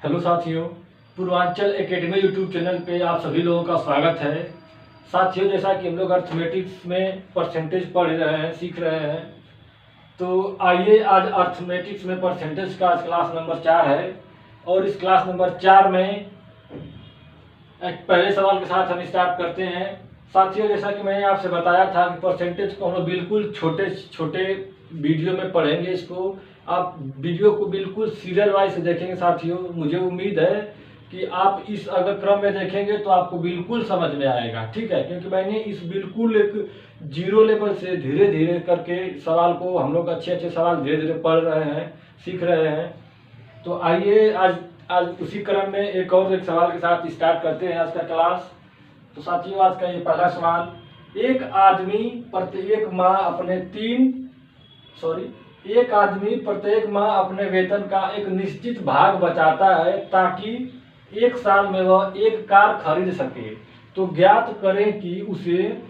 Hello साथियों, Purvanchal academy YouTube channel पे आप सभी लोगों का स्वागत है। साथियों, जैसा कि हम लोग अर्थमेटिक्स में परसेंटेज पढ़ रहे हैं, सीख रहे हैं, तो आइए आज अर्थमेटिक्स में परसेंटेज का आज क्लास नंबर 4 है। और इस क्लास नंबर 4 में एक पहले सवाल के साथ हम स्टार्ट करते हैं। साथियों, जैसा कि मैंने आपसे बताया था कि परसेंटेज को हम लोग बिल्कुल छोटे छोटे वीडियो में पढ़ेंगे। इसको आप वीडियो को बिल्कुल सीरियल वाइज से देखेंगे। साथियों, मुझे उम्मीद है कि आप इस अगर क्रम में देखेंगे तो आपको बिल्कुल समझ में आएगा, ठीक है। क्योंकि मैंने इस बिल्कुल एक जीरो लेवल से धीरे धीरे करके सवाल को हम लोग अच्छे अच्छे सवाल धीरे धीरे पढ़ रहे हैं, सीख रहे हैं। तो आइए आज आज उसी क्रम में एक सवाल के साथ स्टार्ट करते हैं आज का क्लास। तो साथियों, आज का ये पहला सवाल, एक आदमी प्रत्येक माह अपने वेतन का एक निश्चित भाग बचाता है ताकि एक साल में वह एक कार खरीद सके। तो ज्ञात करें कि उसे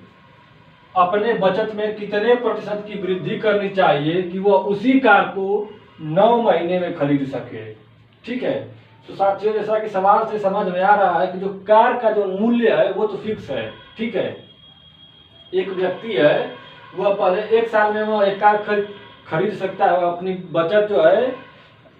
अपने बचत में कितने प्रतिशत की वृद्धि करनी चाहिए कि वह उसी कार को 9 महीने में खरीद सके, ठीक है। तो साथियों, जैसा कि सवाल से समझ में आ रहा है कि जो कार का जो मूल्य है वो तो फिक्स है, ठीक है। एक व्यक्ति है, वह पहले एक साल में वो एक कार खरीद सकता है। वह अपनी बचत जो है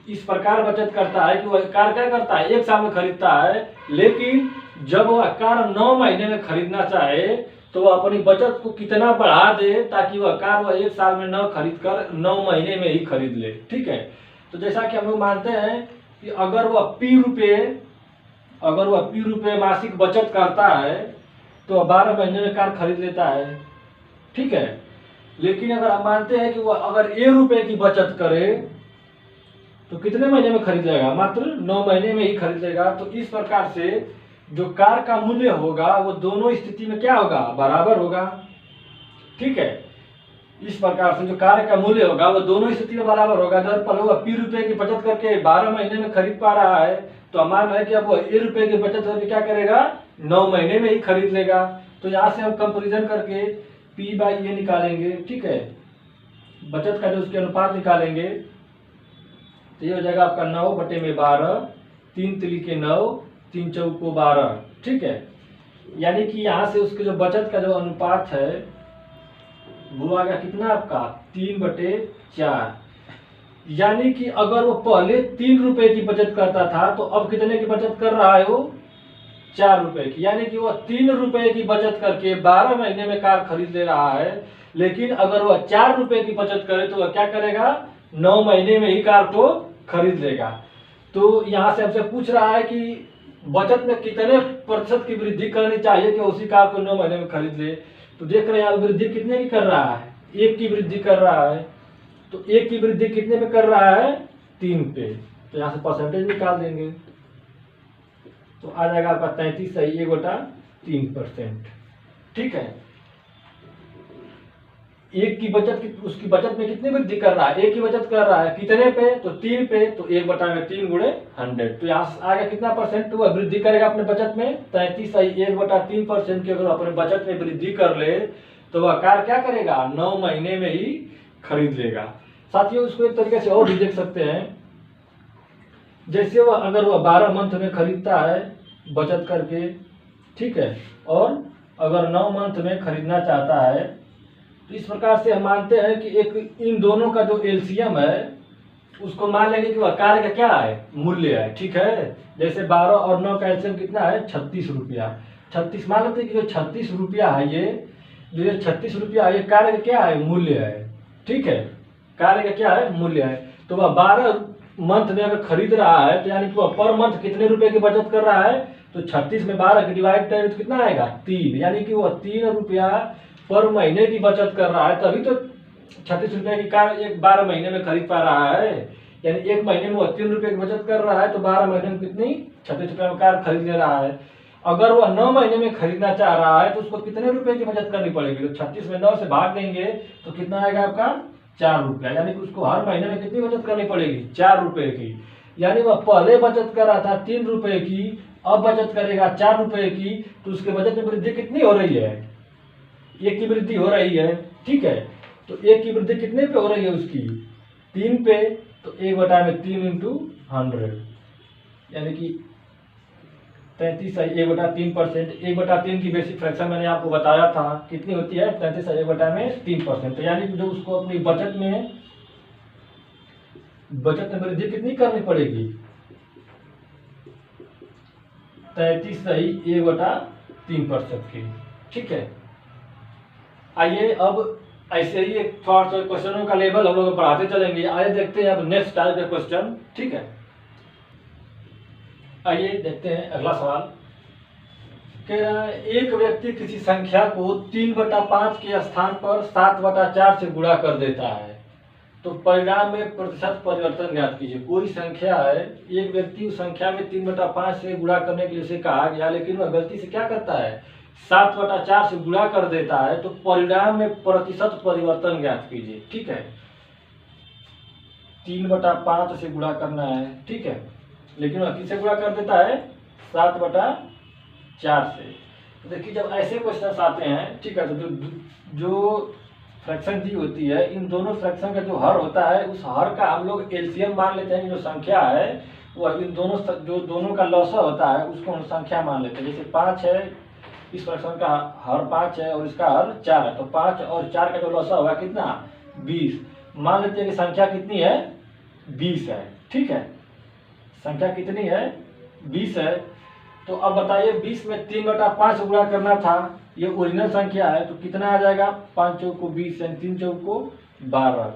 इस प्रकार बचत करता है कि वह कार क्या करता है, एक साल में खरीदता है। लेकिन जब वह कार 9 महीने में खरीदना चाहे तो वह अपनी बचत को कितना बढ़ा दे ताकि वह कार वह एक साल में न खरीद कर 9 महीने में ही खरीद ले, ठीक है। तो जैसा कि हम लोग मानते हैं कि अगर वह पी रुपये मासिक बचत करता है तो 12 महीने में कार खरीद लेता है, ठीक है। लेकिन अगर हम मानते हैं कि वह अगर ₹1 की बचत करे तो कितने महीने में खरीद लेगा, मात्र 9 महीने में ही खरीद लेगा। तो इस प्रकार से जो कार का मूल्य होगा वो दोनों स्थिति में क्या होगा, बराबर होगा, ठीक है। इस प्रकार से जो कार का मूल्य होगा वो दोनों स्थिति में बराबर होगा। जब पहले वह ₹P की बचत करके 12 महीने में खरीद पा रहा है तो हमारा है कि अब वो ₹1 की बचत करके क्या करेगा, 9 महीने में ही खरीद लेगा। तो यहाँ से हम कंपेरिजन करके P/E निकालेंगे, ठीक है। बचत का जो उसके अनुपात निकालेंगे तो ये हो जाएगा आपका 9/12, 3 तिली के 9, 3 चौको 12, ठीक है। यानी कि यहाँ से उसके जो बचत का जो अनुपात है वो आ गया कितना आपका, 3/4। यानी कि अगर वो पहले ₹3 की बचत करता था तो अब कितने की बचत कर रहा है वो, ₹4 की। यानी कि वह ₹3 की बचत करके 12 महीने में कार खरीद ले रहा है। लेकिन अगर वह ₹4 की बचत करे तो वह क्या करेगा, 9 महीने में ही कार को खरीद लेगा। तो यहाँ से हमसे पूछ रहा है कि बचत में कितने प्रतिशत की वृद्धि करनी चाहिए कि उसी कार को 9 महीने में खरीद ले। तो देख रहे हैं यहाँ वृद्धि कितने की कर रहा है, 1 की वृद्धि कर रहा है। तो 1 की वृद्धि कितने पे कर रहा है, 3 पे। तो यहाँ से परसेंटेज निकाल देंगे तो आ जाएगा आपका 33 सही 1/3%, ठीक है। 1 की बचत उसकी बचत में कितनी वृद्धि कर रहा है, 1 की बचत कर रहा है कितने पे, तो 3 पे। तो 1/3 गुणे 100। तो यहाँ से आगे कितना परसेंट वह वृद्धि करेगा अपने बचत में, 33 सही 1/3% की अगर अपने बचत में वृद्धि कर ले तो वह कार क्या करेगा, 9 महीने में ही खरीद लेगा। साथियों, इसको एक तरीके से और भी देख सकते हैं। जैसे वह अगर वह 12 मंथ में खरीदता है बचत करके, ठीक है, और अगर 9 मंथ में खरीदना चाहता है तो इस प्रकार से हम मानते हैं कि एक इन दोनों का जो एलसीएम है उसको मान लेंगे कि वह कार का क्या है, मूल्य है, ठीक है। जैसे 12 और 9 का एलसीएम कितना है, ₹36। 36 मान लेते हैं कि जो ₹36 है, ये ₹36 है, ये कार का क्या है, मूल्य है, ठीक है। कार का क्या है, मूल्य है। तो वह 12 मंथ में अगर खरीद रहा है तो यानी कि वह पर मंथ कितने रुपए की बचत कर रहा है, तो 36 में 12 की डिवाइड करें तो कितना आएगा, 3। यानी कि वह ₹3 पर महीने की बचत कर रहा है, तभी तो ₹36 की कार 12 महीने में खरीद पा रहा है। यानी 1 महीने में वह ₹3 की बचत कर रहा है तो 12 महीने में कितनी, ₹36 में कार खरीद ले रहा है। अगर वह 9 महीने में खरीदना चाह रहा है तो उसको कितने रुपए की बचत करनी पड़ेगी, तो 36 में 9 से भाग देंगे तो कितना आएगा आपका, ₹4। यानी कि उसको हर महीने में कितनी बचत करनी पड़ेगी, ₹4 की। यानी वह पहले बचत कर रहा था ₹3 की, अब बचत करेगा ₹4 की। तो उसके बचत में वृद्धि कितनी हो रही है, 1 की वृद्धि हो रही है, ठीक है। तो 1 की वृद्धि कितने पे हो रही है उसकी, 3 पे। तो 1/3 × 100, यानी कि 33/1/3%। 1/3 की बेसिक फ्रैक्शन मैंने आपको बताया था कितनी होती है, 33/1/3%। तो यानी कि जो उसको अपनी बचत में वृद्धि कितनी करनी पड़ेगी, 33/1/3% की। ठीक है, आइए अब ऐसे ही एक थोड़ा सा क्वेश्चनों का लेवल हम लोग बढ़ाते चलेंगे। आइए देखते हैं अब नेक्स्ट टाइप का क्वेश्चन। ठीक है, आइए देखते हैं अगला सवाल। कह रहा है एक व्यक्ति किसी संख्या को 3/5 के स्थान पर 7/4 से गुणा कर देता है, तो परिणाम में प्रतिशत परिवर्तन ज्ञात कीजिए। कोई संख्या है, एक व्यक्ति उस संख्या में 3/5 से गुणा करने के लिए उसे कहा गया, लेकिन वह गलती से क्या करता है, 7/4 से गुणा कर देता है, तो परिणाम में प्रतिशत परिवर्तन ज्ञात कीजिए। ठीक है, 3/5 से गुणा करना है, ठीक है, लेकिन वह किससे गुणा कर देता है, 7/4 से। तो देखिए जब ऐसे क्वेश्चन आते हैं, ठीक है, तो जो फ्रैक्शन दी होती है, इन दोनों फ्रैक्शन का जो हर होता है, उस हर का हम लोग एलसीएम मान लेते हैं कि जो संख्या है वह इन दोनों जो दोनों का लौसा होता है उसको हम संख्या मान लेते हैं। जैसे 5 है, इस फ्रैक्शन का हर 5 है और इसका हर 4 है, तो 5 और 4 का जो लौसा होगा कितना, 20। मान लेते हैं कि संख्या कितनी है, 20 है। ठीक है, संख्या कितनी है, 20 है। तो अब बताइए 20 में 3/5 गुणा करना था, ये ओरिजिनल संख्या है, तो कितना आ जाएगा, 5 चौक को 20 यानी 3 चौक को 12।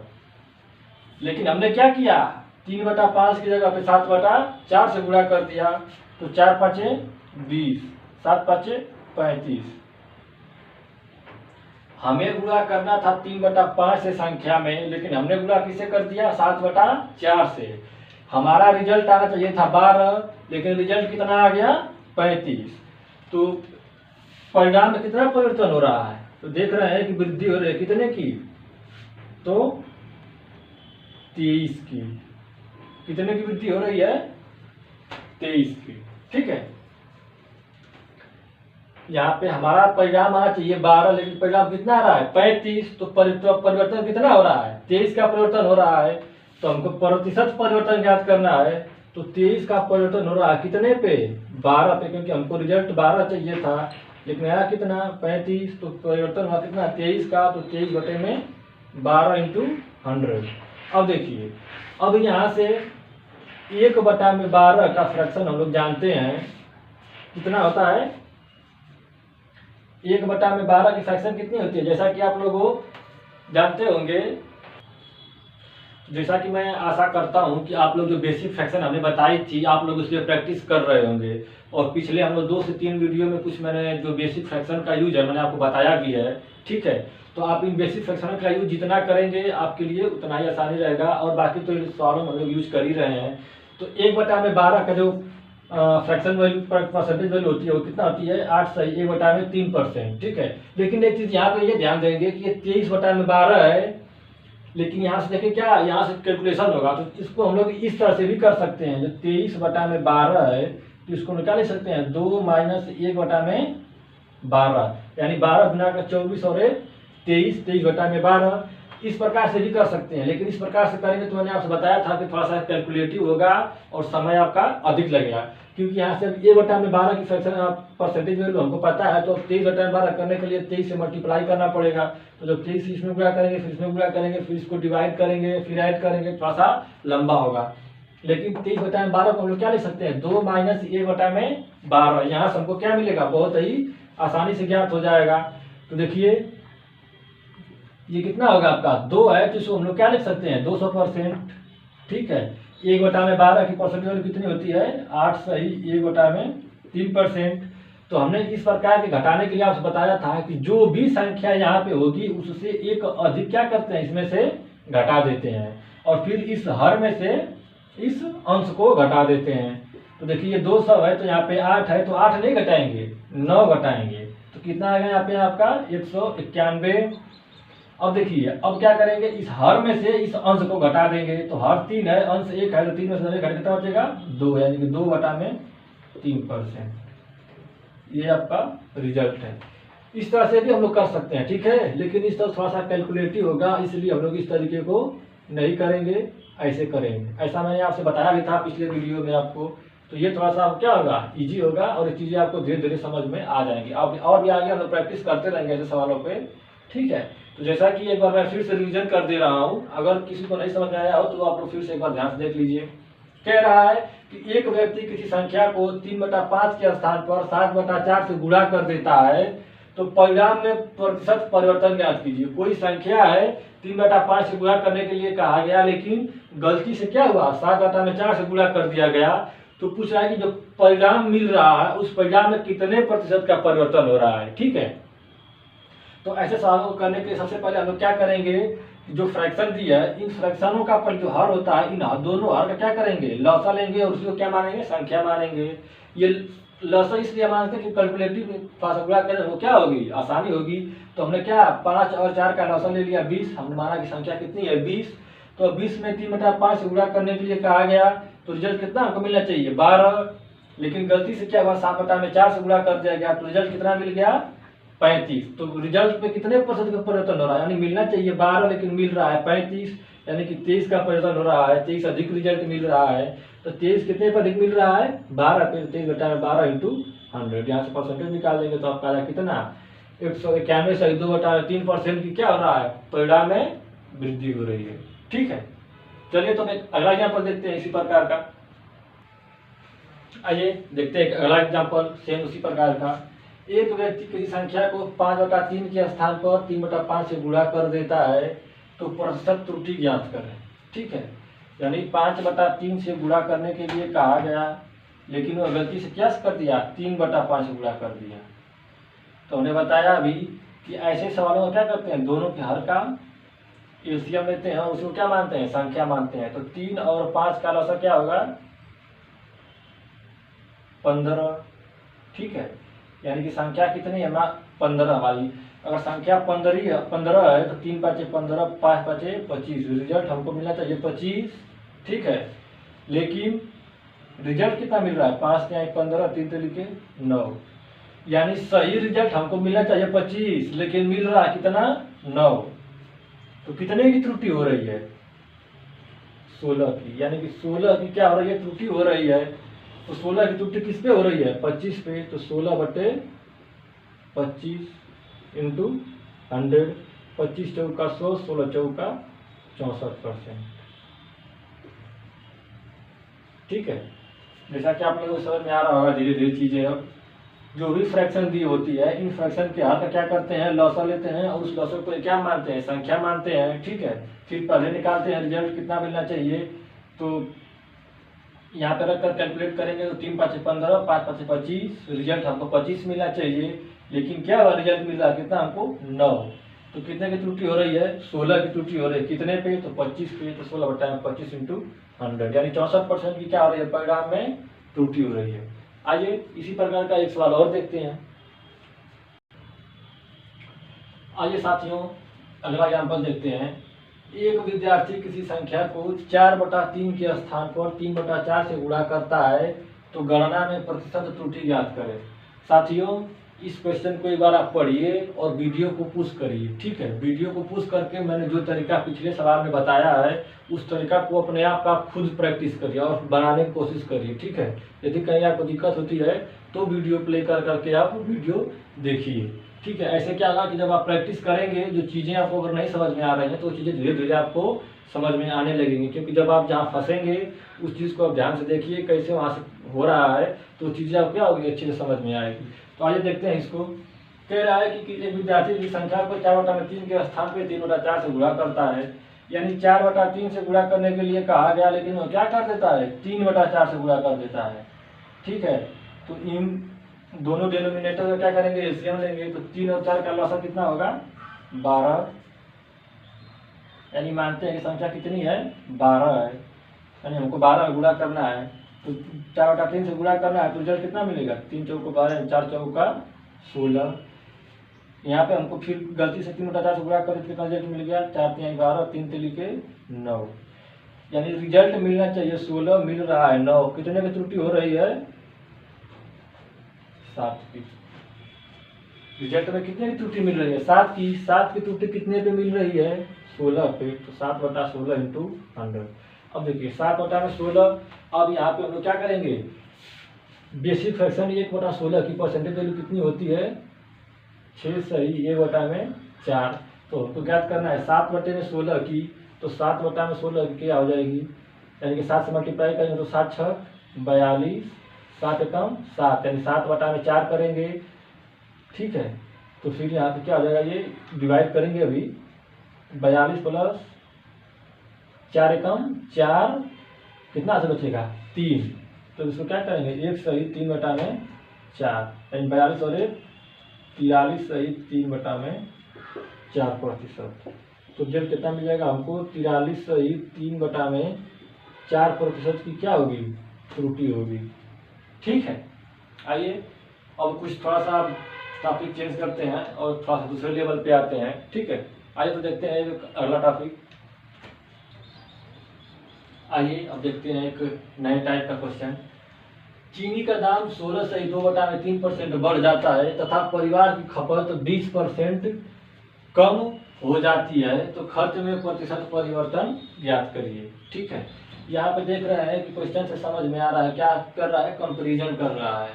लेकिन हमने क्या किया, 3/5 की जगह पे 7/4 से गुणा कर दिया, तो 4 5 20, 7 5 35। हमें गुणा करना था 3/5 से संख्या में, लेकिन हमने गुणा किससे कर दिया, 7/4 से। हमारा रिजल्ट आना चाहिए था 12, लेकिन रिजल्ट कितना आ गया, 35। तो परिणाम में कितना परिवर्तन हो रहा है, तो देख रहे हैं कि वृद्धि हो रही है कितने की, तो 23 की। कितने की वृद्धि हो रही है, 23 की। ठीक है, यहाँ पे हमारा परिणाम आना चाहिए 12, लेकिन परिणाम कितना आ रहा है, 35। तो परिवर्तन कितना हो रहा है, 23 का परिवर्तन हो रहा है। तो हमको प्रतिशत परिवर्तन ज्ञात करना है, तो 23 का परिवर्तन हो रहा है कितने पे, 12 पे, क्योंकि हमको रिजल्ट 12 चाहिए था, लेकिन आया कितना, 35। तो परिवर्तन हुआ कितना, 23 का, तो 23/12 × 100। अब देखिए, अब यहाँ से 1/12 का फ्रैक्शन हम लोग जानते हैं कितना होता है, 1/12 की फ्रैक्शन कितनी होती है, जैसा कि आप लोग जानते होंगे। जैसा कि मैं आशा करता हूं कि आप लोग जो बेसिक फ्रैक्शन हमने बताई थी, आप लोग उसके प्रैक्टिस कर रहे होंगे। और पिछले हम लोग 2 से 3 वीडियो में कुछ मैंने जो बेसिक फ्रैक्शन का यूज है मैंने आपको बताया भी है। ठीक है, तो आप इन बेसिक फ्रैक्शन का यूज जितना करेंगे आपके लिए उतना ही आसानी रहेगा। और बाकी तो सवालों में हम लोग यूज कर ही रहे हैं। तो 1/12 का जो फ्रैक्शन वैल्यू परसेंटेज वैल्यू होती है वो कितना होती है, 8 सही 1/3%। ठीक है, लेकिन एक चीज यहाँ पे ये ध्यान देंगे कि ये 23/12 है, लेकिन यहाँ से देखिए क्या, यहाँ से कैलकुलेशन होगा, तो इसको हम लोग इस तरह से भी कर सकते हैं। जो 23/12 है, तो इसको निकाल ले सकते हैं 2 - 1/12, यानी 12 गुना का 24 और 23, 23/12। इस प्रकार से भी कर सकते हैं, लेकिन इस प्रकार से करेंगे तो मैंने आपसे बताया था कि थोड़ा सा कैलकुलेटिव होगा और समय आपका अधिक लगेगा, क्योंकि यहाँ से 1/12 की फ्रैक्शन परसेंटेज वैल्यू हमको पता है, तो 23/12 करने के लिए 23 से मल्टीप्लाई करना पड़ेगा। तो जब 23 इसमें गुणा करेंगे, फिर इसमें गुणा करेंगे, फिर इसको डिवाइड करेंगे, फिर ऐड करेंगे, थोड़ा सा लंबा होगा। लेकिन 23/12 को हम लोग क्या लिख सकते हैं, 2 - 1/12। यहाँ से हमको क्या मिलेगा, बहुत ही आसानी से ज्ञात हो जाएगा। तो देखिए ये कितना होगा आपका, 2 है, तो इसको हम लोग क्या लिख सकते हैं, 200%। ठीक है, 1/12 की परसेंटेज वैल्यू कितनी होती है, 8 सही 1/3%। तो हमने इस प्रकार के घटाने के लिए आपसे बताया था कि जो भी संख्या यहाँ पे होगी उससे एक अधिक क्या करते हैं, इसमें से घटा देते हैं, और फिर इस हर में से इस अंश को घटा देते हैं। तो देखिए 200 है, तो यहाँ पे 8 है, तो 8 नहीं घटाएंगे, 9 घटाएंगे, तो कितना आएगा यहाँ पे आपका 191। अब देखिए अब क्या करेंगे, इस हर में से इस अंश को घटा देंगे, तो हर 3 है, अंश 1 है, तो 3 में से घट कितना बचेगा, 2, यानी कि 2/3%। ये आपका रिजल्ट है। इस तरह से भी हम लोग कर सकते हैं। ठीक है, लेकिन इस तरह थोड़ा सा कैलकुलेटिव होगा, इसलिए हम लोग इस तरीके को नहीं करेंगे, ऐसे करेंगे। ऐसा मैंने आपसे बताया भी था पिछले वीडियो में आपको। तो ये थोड़ा सा क्या होगा, इजी होगा और ये चीज़ें आपको धीरे धीरे समझ में आ जाएंगी। अब और भी आगे हम लोग प्रैक्टिस करते रहेंगे ऐसे सवालों पे, ठीक है। तो जैसा कि एक बार मैं फिर से रिवीजन कर दे रहा हूँ, अगर किसी को नहीं समझ में आया हो तो आप लोग फिर से एक बार ध्यान से देख लीजिए। कह रहा है कि एक व्यक्ति किसी संख्या को 3/5 के स्थान पर 7/4 से गुणा कर देता है, तो परिणाम में प्रतिशत परिवर्तन ज्ञात कीजिए। कोई संख्या है 3/5 से गुणा करने के लिए कहा गया, लेकिन गलती से क्या हुआ, 7/4 से गुणा कर दिया गया। तो पूछ रहा है कि जो परिणाम मिल रहा है उस परिणाम में कितने प्रतिशत का परिवर्तन हो रहा है, ठीक है। तो ऐसे सवालों को करने के लिए सबसे पहले हम लोग क्या करेंगे, जो फ्रैक्शन दिया है इन फ्रैक्शनों का पर जो हर होता है, इन दोनों हर का क्या करेंगे, लसा लेंगे और उसको क्या मानेंगे, संख्या मानेंगे। ये लसा इसलिए मानते हैं कि कैलकुलेटिव गुणा करें वो क्या होगी, आसानी होगी। तो हमने क्या 5 और 4 का लसा ले लिया 20, हमने माना कि संख्या कितनी है 20। तो 20 में 3/5 से गुणा करने के लिए कहा गया, तो रिजल्ट कितना हमको मिलना चाहिए 12, लेकिन गलती से क्या हुआ 7/4 से गुणा कर दिया गया, तो रिजल्ट कितना मिल गया 35। तो रिजल्ट में कितने प्रतिशत का परिवर्तन हो रहा है, यानी मिलना चाहिए 12 लेकिन मिल रहा है 35, यानी कि 23 का परिवर्तन हो रहा है, 23 अधिक रिजल्ट मिल रहा है। तो 23 कितने पर अधिक मिल रहा है 12 पे, 23/12 × 100, यहाँ से परसेंटेज निकाल देंगे तो आपका आया कितना 191 से 2/3% की क्या हो रहा है, परिणाम में वृद्धि हो रही है, ठीक है। चलिए तो अगला एग्जाम्पल देखते हैं इसी प्रकार का। आइए देखते हैं अगला एग्जाम्पल सेम उसी प्रकार का। एक व्यक्ति किसी संख्या को 5/3 के स्थान पर 3/5 से गुणा कर देता है, तो प्रतिशत त्रुटि ज्ञात करें, ठीक है। यानी 5/3 से गुणा करने के लिए कहा गया, लेकिन वह गलती से क्या कर दिया 3/5 से गुणा कर दिया। तो हमने बताया अभी कि ऐसे सवालों में क्या करते हैं, दोनों के हर का एलसीएम लेते हैं और उसको क्या मानते हैं, संख्या मानते हैं। तो 3 और 5 का लसा क्या होगा 15, ठीक है। यानी कि संख्या कितनी है 15 हमारी, अगर संख्या 15 है तो 3 5 15, 5 5 25, रिजल्ट हमको मिलना चाहिए 25, ठीक है। लेकिन रिजल्ट कितना मिल रहा है 5 के 15, 3 तरीके 9, यानी सही रिजल्ट हमको मिलना चाहिए 25 लेकिन मिल रहा है कितना 9। तो कितने की त्रुटि हो रही है 16 की, यानी कि 16 की क्या हो रही है त्रुटि हो रही है। तो 16 की त्रुटि किस पे हो रही है 25 पे, तो 16/25 × 100, 25 चौका 100, 16 चौका 64%, ठीक है। जैसा कि आप लोगों को समझ में आ रहा होगा धीरे धीरे चीजें। अब जो भी फ्रैक्शन दी होती है इन फ्रैक्शन के हर का क्या करते हैं लौसा लेते हैं और उस लौसे को क्या मानते हैं संख्या मानते हैं, ठीक है। फिर पहले निकालते हैं रिजल्ट कितना मिलना चाहिए, तो यहाँ पे रखकर कैलकुलेट करेंगे तो 3 5 15, 5 5 25, रिजल्ट हमको 25 मिलना चाहिए, लेकिन क्या हुआ रिजल्ट मिल रहा है कितना हमको 9। तो कितने की त्रुटि हो रही है 16 की त्रुटि हो रही है, कितने पे तो 25 पे, तो 16/25 × 100, यानी 64% की क्या हो रही है परिणाम में त्रुटि हो रही है। आइए इसी प्रकार का एक सवाल और देखते हैं। आइए साथियों अगला एग्जाम्पल देखते हैं। एक विद्यार्थी किसी संख्या को 4/3 के स्थान पर 3/4 से गुणा करता है, तो गणना में प्रतिशत त्रुटि ज्ञात करें। साथियों इस क्वेश्चन को एक बार आप पढ़िए और वीडियो को पुश करिए, ठीक है। वीडियो को पुश करके मैंने जो तरीका पिछले सवाल में बताया है उस तरीका को अपने आप का खुद प्रैक्टिस करिए और बनाने की कोशिश करिए, ठीक है। यदि कहीं आपको दिक्कत होती है तो वीडियो प्ले कर करके आप वीडियो देखिए, ठीक है। ऐसे क्या होगा कि जब आप प्रैक्टिस करेंगे जो चीज़ें आपको अगर नहीं समझ में आ रही हैं तो वो चीज़ें धीरे धीरे आपको समझ में आने लगेंगी, क्योंकि जब आप जहाँ फंसेंगे उस चीज़ को आप ध्यान से देखिए कैसे वहाँ से हो रहा है, तो चीज़ें आपको क्या होगी अच्छे से समझ में आएगी। तो आइए देखते हैं इसको। कह रहा है कि एक विद्यार्थी की संख्या को 4/3 के स्थान पे 3/4 से गुणा करता है, यानी 4/3 से गुणा करने के लिए कहा गया, लेकिन वो क्या कर देता है 3/4 से गुणा कर देता है, ठीक है। तो इन दोनों डिनोमिनेटर का क्या करेंगे एलसीएम लेंगे, तो 3 और 4 का लसा कितना होगा 12, यानी मानते हैं कि संख्या कितनी है 12 है, यानी हमको 12 में गुणा करना है। तो 4/3 से गुणा करना है तो रिजल्ट कितना मिलेगा 3 चौको 12, 4 चौका 16। यहाँ पे हमको फिर गलती से 3/4 से गुणा करें तो कितना रिजल्ट मिल गया 4 3 12, 3 तरीके 9, यानी रिजल्ट मिलना चाहिए 16, मिल रहा है 9। कितने की त्रुटि हो रही है 7 की। रिजल्ट में कितने की त्रुटि मिल रही है 7 की। 7 की त्रुटि कितने पे मिल रही है 16 पे, तो 7/16 × 100। अब देखिए 7/16, अब यहाँ पे हम लोग क्या करेंगे बेसिक फ्रैक्शन 1/16 की परसेंटेज वैल्यू कितनी होती है? 6 सही 1/4। तो हमको ज्ञात करना है 7/16 की, तो 7/16 की क्या हो जाएगी? यानी कि 7 से मल्टीप्लाई करेंगे तो 7 6 42, 7 एकम 7, यानी 7/4 करेंगे। ठीक है, तो फिर यहाँ पे क्या हो जाएगा? ये डिवाइड करेंगे अभी, 42 प्लस 4 एकम 4, कितना से बचेगा? 3। तो इसको क्या करेंगे? 1 सही 3/4, यानी 42 और 1 43 सही 3/4%। तो जब कितना मिल जाएगा हमको? 43 सही 3/4% की क्या होगी? त्रुटि होगी। ठीक है, आइए अब कुछ थोड़ा सा टॉपिक चेंज करते हैं और थोड़ा सा दूसरे लेवल पे आते हैं। ठीक है, आइए तो देखते हैं अगला टॉपिक। आइए अब देखते हैं एक नए टाइप का क्वेश्चन। चीनी का दाम 16 से 2/3% बढ़ जाता है तथा परिवार की खपत 20% कम हो जाती है, तो खर्च में प्रतिशत परिवर्तन ज्ञात करिए। ठीक है, यहाँ पे देख रहे हैं कि क्वेश्चन से समझ में आ रहा है क्या कर रहा है? कंपैरिजन कर रहा है।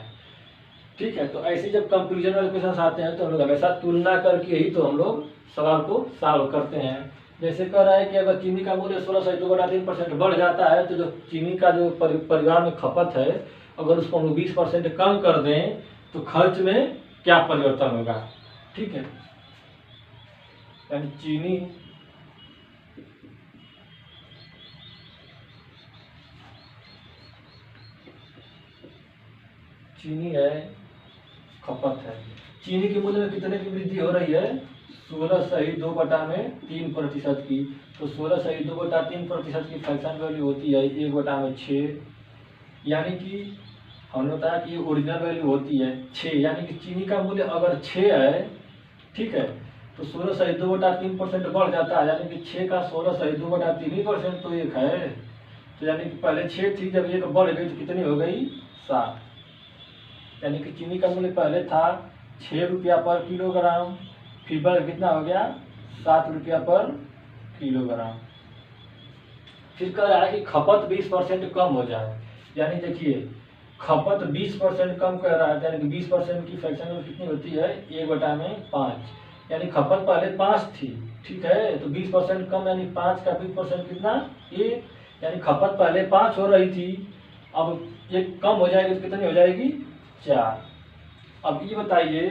ठीक है, तो ऐसे जब कंपैरिजन वाले क्वेश्चन आते हैं तो हम लोग हमेशा तुलना करके ही तो हम लोग सवाल को सॉल्व करते हैं। जैसे कह रहा है कि अगर चीनी का मूल्य 16 से 2/3% बढ़ जाता है, तो जो चीनी का जो परिवार में खपत है, अगर उसको हम 20% कम कर दें तो खर्च में क्या परिवर्तन होगा? ठीक है, यानी चीनी है, खपत है। चीनी के मूल्य में कितने की वृद्धि हो रही है? 16 सही 2/3% की। तो 16 सही 2/3% की फ्रैक्शन वैल्यू होती है 1/6, यानी कि हमने बताया कि ओरिजिनल वैल्यू होती है 6, यानी कि चीनी का मूल्य अगर 6 है, ठीक है, तो 16 सही 2/3% बढ़ जाता है, यानी कि 6 का 16 सही 2/3% तो 1 है। तो यानी कि पहले 6 थी, जब 1 बढ़ गई तो कितनी हो गई? 7। यानी कि चीनी का मूल्य पहले था 6 रुपया पर किलोग्राम, फिर बढ़ कितना हो गया? 7 रुपया पर किलोग्राम। फिर कह रहा है कि खपत 20% कम हो जाए, यानी देखिए खपत 20% कम कर रहा है, यानी कि 20% की फ्रैक्शन में कितनी होती है? 1/5, यानी खपत पहले 5 थी। ठीक है, तो 20% कम, यानी 5 का 20% कितना? 1, यानी खपत पहले 5 हो रही थी, अब 1 कम हो जाएगी तो कितनी हो जाएगी? 4। अब ये बताइए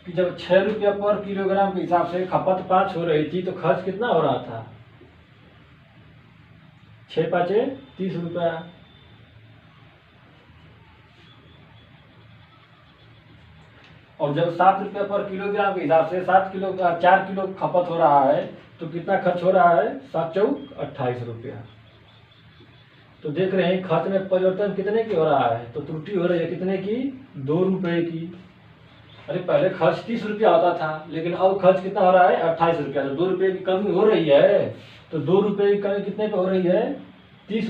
कि जब 6 रुपया पर किलोग्राम के हिसाब से खपत 5 हो रही थी तो खर्च कितना हो रहा था? 6 5 30 रुपया। और जब 7 रुपया पर किलोग्राम के हिसाब से 4 किलो खपत हो रहा है तो कितना खर्च हो रहा है? 7 चौक 28 रुपया। तो देख रहे हैं खर्च में परिवर्तन कितने की हो रहा है? तो त्रुटि हो रही है कितने की? 2 रुपये की। अरे पहले खर्च 30 रुपया होता था, लेकिन अब खर्च कितना हो रहा है? 28 रुपया। तो 2 रुपये की कमी हो रही है। तो 2 रुपये की कमी कितने पे हो रही है? 2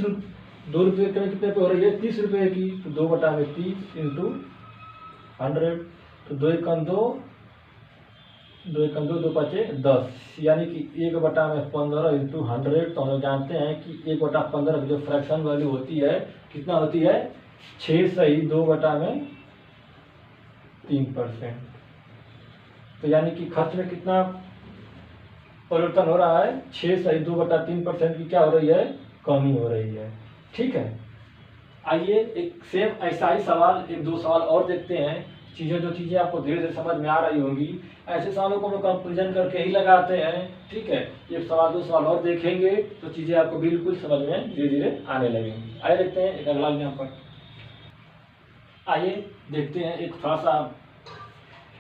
रुपये की कमी कितने पे हो रही है? 30 रुपये की। तो 2/30 इंटू 100, तो 2 एकम 2, 2 एकम 2, 2 5 10, यानी कि 1/15 इंटू 100। तो हम लोग जानते हैं कि 1/15 की जो फ्रैक्शन वैल्यू होती है कितना होती है? 6 सही 2/3%। तो यानी कि खर्च में कितना परिवर्तन हो रहा है? 6 सही 2/3% की क्या हो रही है? कमी हो रही है। ठीक है, आइए एक सेम ऐसा ही सवाल, एक दो सवाल और देखते हैं। जो चीज़ें आपको धीरे धीरे समझ में आ रही होंगी, ऐसे सवालों को हम लोग कंपेरिजन करके ही लगाते हैं। ठीक है, एक सवाल दो सवाल और देखेंगे तो चीज़ें आपको बिल्कुल समझ में धीरे धीरे आने लगेंगी। आइए देखते हैं एक अगला एग्जाम्पल। आइए देखते हैं एक थोड़ा सा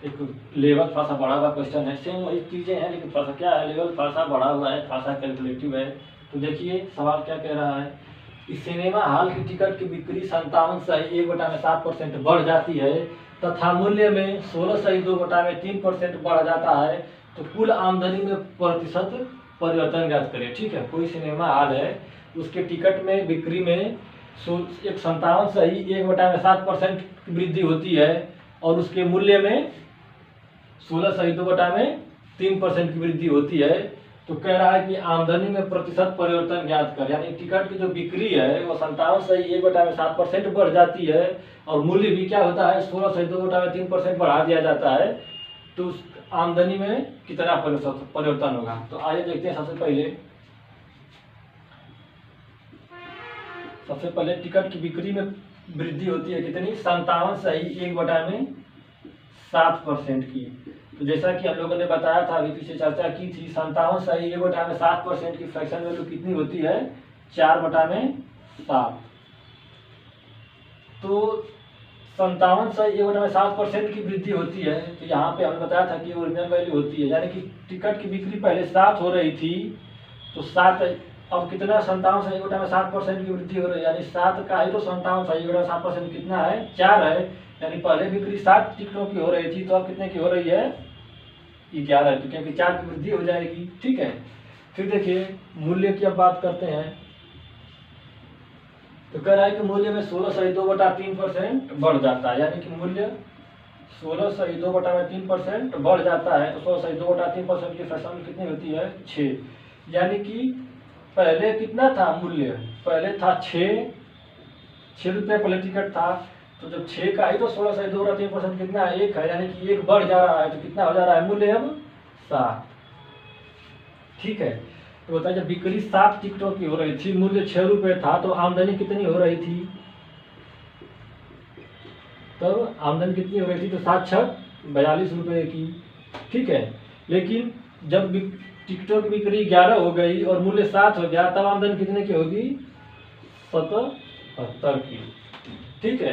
एक लेवल थोड़ा सा बढ़ा हुआ क्वेश्चन है। सेम वही चीज़ें हैं, लेकिन थोड़ा सा क्या है, लेवल थोड़ा सा बढ़ा हुआ है, थोड़ा सा कैलकुलेटिव है। तो देखिए सवाल क्या कह रहा है कि सिनेमा हॉल की टिकट की बिक्री 57 से 1/7% बढ़ जाती है तथा मूल्य में 16 से 2/3% बढ़ जाता है, तो कुल आमदनी में प्रतिशत परिवर्तन ज्ञात करें। ठीक है, कोई सिनेमा हॉल है, उसके टिकट में बिक्री में 57 से 1/7% की वृद्धि होती है और उसके मूल्य में 16 से 2/3% की वृद्धि होती है, तो कह रहा है कि आमदनी में प्रतिशत परिवर्तन ज्ञात कर, यानी टिकट की जो बिक्री है वो 57/1/7% बढ़ जाती है और मूल्य भी क्या होता है 16/2/3% बढ़ा दिया जाता है, तो उस आमदनी में कितना परिवर्तन होगा। तो आइए देखते हैं। सबसे पहले टिकट की बिक्री में वृद्धि होती है कितनी, 57/1/7% की। तो जैसा कि हम लोगों ने बताया था, अभी पीछे चर्चा की थी, 57/1/7% की फ्रैक्शन वैल्यू कितनी होती है, 4/7। तो 57/1/7% की वृद्धि होती है। तो यहाँ पे हमने बताया था कि ओरिजिनल वैल्यू होती है, यानी कि टिकट की बिक्री पहले 7 हो रही थी, तो 7 अब कितना 57/1/7% की वृद्धि हो रही है, यानी 7 का है तो 57/1/7% कितना है, 4 है। यानी पहले बिक्री 7 टिकटों की हो रही थी, तो अब कितने की हो रही है, 11, क्योंकि 4 की वृद्धि हो जाएगी। ठीक है, फिर देखिए मूल्य की अब बात करते हैं। तो कह रहा है कि मूल्य में 16/2/3% बढ़ जाता है, यानी कि मूल्य 16/2/3% बढ़ जाता है। तो 16/2/3% की फ्रैक्शन कितनी होती है, 6। यानी कि पहले कितना था मूल्य, पहले था 6 रुपये पहले टिकट था, तो जब 6 का ही तो 16/2/3% कितना है, 1 है, यानी कि 1 बढ़ जा रहा है, तो कितना हो जा रहा है मूल्य अब 7। ठीक है, तो बताइए जब बिक्री 7 टिकटों की हो रही थी, मूल्य 6 रुपये था, तो आमदनी कितनी हो रही थी, तो आमदनी कितनी हो रही थी, तो 7×6 42 रुपये की। ठीक है, लेकिन जब टिकटों की बिक्री 11 हो गई और मूल्य 7 हो गया, तब आमदनी कितने की होगी, 77 की। ठीक है।